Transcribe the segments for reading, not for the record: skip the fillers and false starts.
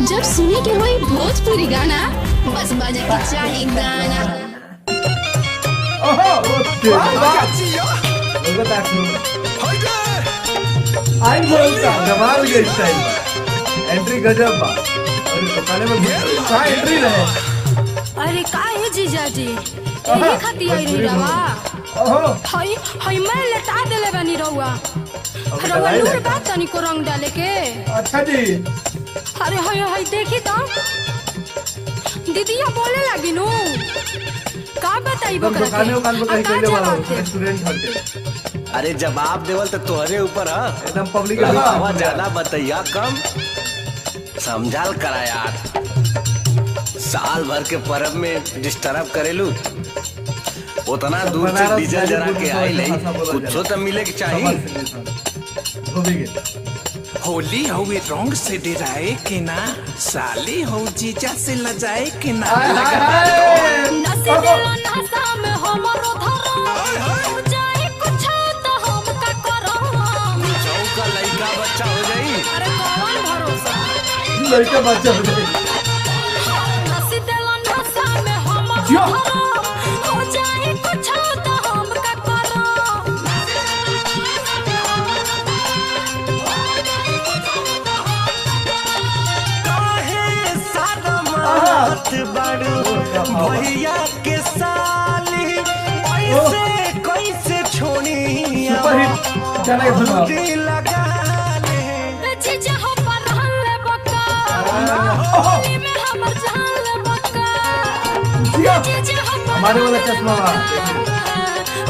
जब सुने के होई भोजपुरी गाना बस बजे के चाही गाना। ओहो आई बोलता कमाल के स्टाइल एंट्री गजब बा और दुकाने में कहां एंट्री रहे। अरे का है जीजाजी एही खाती आई रही रवा। ओहो हई हई मैं लटा देले बनी रहुआ रहुआ लूर बात तनी को रंग डाले के। अच्छा जी अरे हई हई देखी तो दीदिया बोले लगी नु का बताई तुम बकरा दुकाने उकान में कहीं के चले वाला स्टूडेंट हटे। अरे जवाब देवल तो तोहरे ऊपर है। एकदम पब्लिक आवाज ज्यादा बतैया कम समझाल करा यार। साल भर के पर्व में डिस्टर्ब करेलू उतना दूर से डीजल जरा के आई ले कुछ तो मिले के चाहिए। होली हुए रंग से डराए के ना साली हो जीजा से लजाए के ना। नसे दिला नसा में हमरो धरो हो जाए कुछ तो हम का करो। चौका लड़का बच्चा हो जाई। अरे कौन भरोसा लड़का बच्चा हो जाए। नसे दिला नसा में हमरो धरो हो जाए कुछ तो हम का करो। भैया के साली ऐसे कैसे छोड़ी सुपर हिट गाना के सुनाओ। लगा ले जीजा हो परहन ले बका होली में हमर जान ले बका। जिया जीजा हो हमारे वाला चश्मा बा।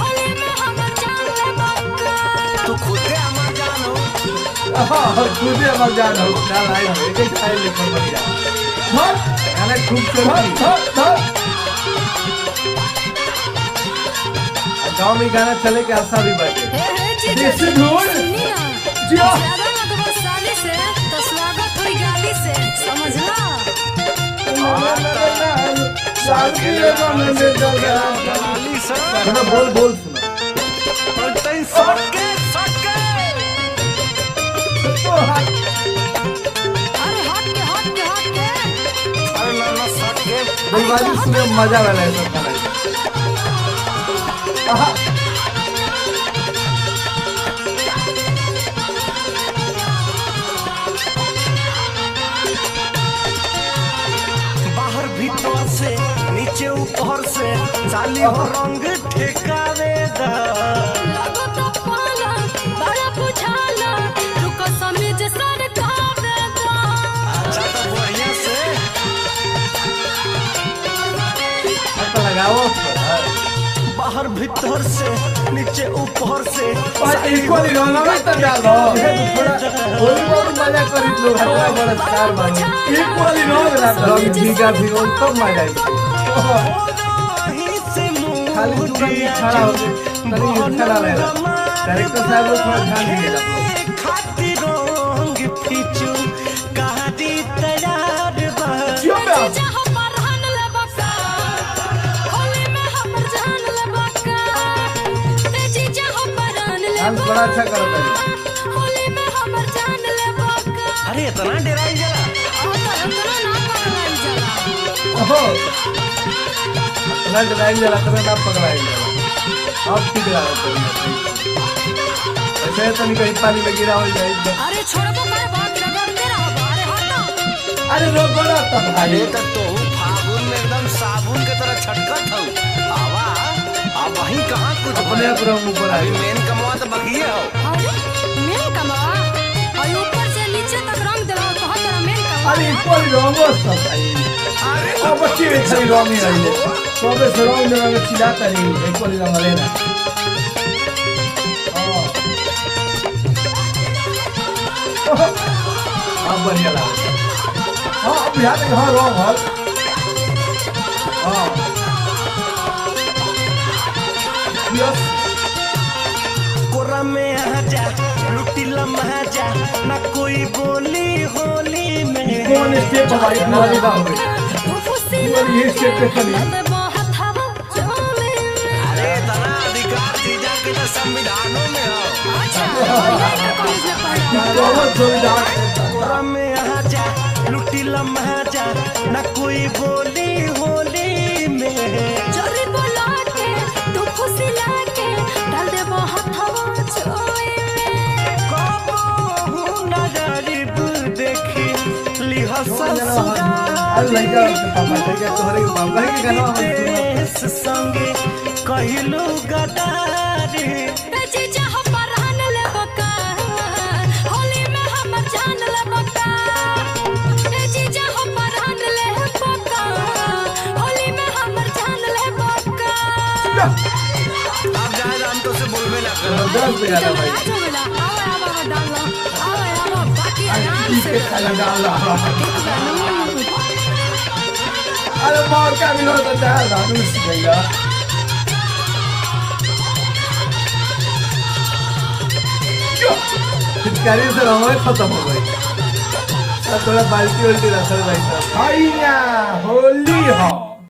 होली में हमर जान ले बका। तू खुदे अमर जानो। हां खुदे मर जाना ना लाई एक एक स्टाइल लिखल बन जा। गाना खूब चलती गाँव में गाना चले के आशा भी बाटे। देसी धूल जिया ज्यादा लगभग साली से तो स्वागत हुई गाली से समझला। गाना बोल बोल सुना। सके सके अरे हट के हट के हट के। अरे ना सके दिलवाली सुने मजा वाला है सब गाना। बाहर भीतर से नीचे ऊपर से साली हो रंग ठेकावे दा। लगो तो पाला बड़ा बुझाला रुको समीज सर कावे दा। अच्छा तो बढ़िया से अच्छा लगाओ बाहर भीतर से नीचे ऊपर से और इक्वली गाना में तो डालो थोड़ा थोड़ी बहुत मजा करी लोग हल्ला बड़ा स्टार बने इक्वली रंग ना रंग भीगा भिगो तो मजा आई। खाली दुकान में खड़ा हो तनी खड़ा रहेगा डायरेक्टर साहब लोग थोड़ा ध्यान दीजिएगा। खातिर रंग फिचू कहानी तैयार बा। जियो पे आप जीजा हो परहन ले बका होली में हमर जान ले बका। ए जीजा हो परहन ले डांस बड़ा अच्छा करता है। होली में हमर जान ले बका। अरे इतना डराई जला ओ तो इतना ना पगलाई जला। ओहो अपना ड्राइंग जला तो ना पकड़ाई जला अब ठीक रहा ऐसे तो नहीं कहीं पानी में गिरा हो जाए। अरे छोड़बो कर बात रगड़ते रहो। अरे हटो अरे रोको ना तब भाई अरे तो फागुन में एकदम साबुन के तरह छटकत हूँ। आवा अब वहीं कहाँ कुछ अपने आप रंग ऊपर अभी आई। मेन कमवा तो बकिए हो। अरे मेन कमवा और ऊपर से नीचे तक रंग देला तो हर तरह मेन कमवा। अरे इक्वली रंगो सब आई। अब बच्चे भी खाली रंग ही आई है तो अब से रंग जगह में चिल्लाता नहीं इक्वली रंग लेना। अब बढ़िया लगा। हाँ अब यहाँ तक हाँ रंग हल हाँ यस कोरा में आ जा लुटी लम्हा जा ना कोई बोली होली में। कौन स्टेप हमारी दिवाली का हो गई दिवाली ये स्टेप पे चली। अरे तना अधिकार जीजा के तो संविधानों में हो। अच्छा कॉलेज में पढ़ा। बहुत जोरदार कोरा में आ जा लुटी लुटिला महाजा न कोई बोली होली में। चोरी बोला के तू खुशी लाके डाल दे वो हथवा छोए में। कबहू न गरीब देखी लिहा ससुराल अरे लड़का पापा के तोहरे बाबा के गाना हम देश संगे कहिलू गदारी। ए जीजा हो परहन ले बका होली में हमर जान ले बका। ए जीजा हो परहन ले बका होली में हमर जान ले बका। आप जाए हम तो से बोलबे ना करो। जबरदस्त गाना भाई आवा डाल लो आवा बाकी आराम से खाना डाल रहा अरे मौका मिलो तो डाल रहा दूर से भैया फिटकारी से हमारे खत्म हो गई अब थोड़ा बाल्टी उल्टी रखल भाई साहब होली हो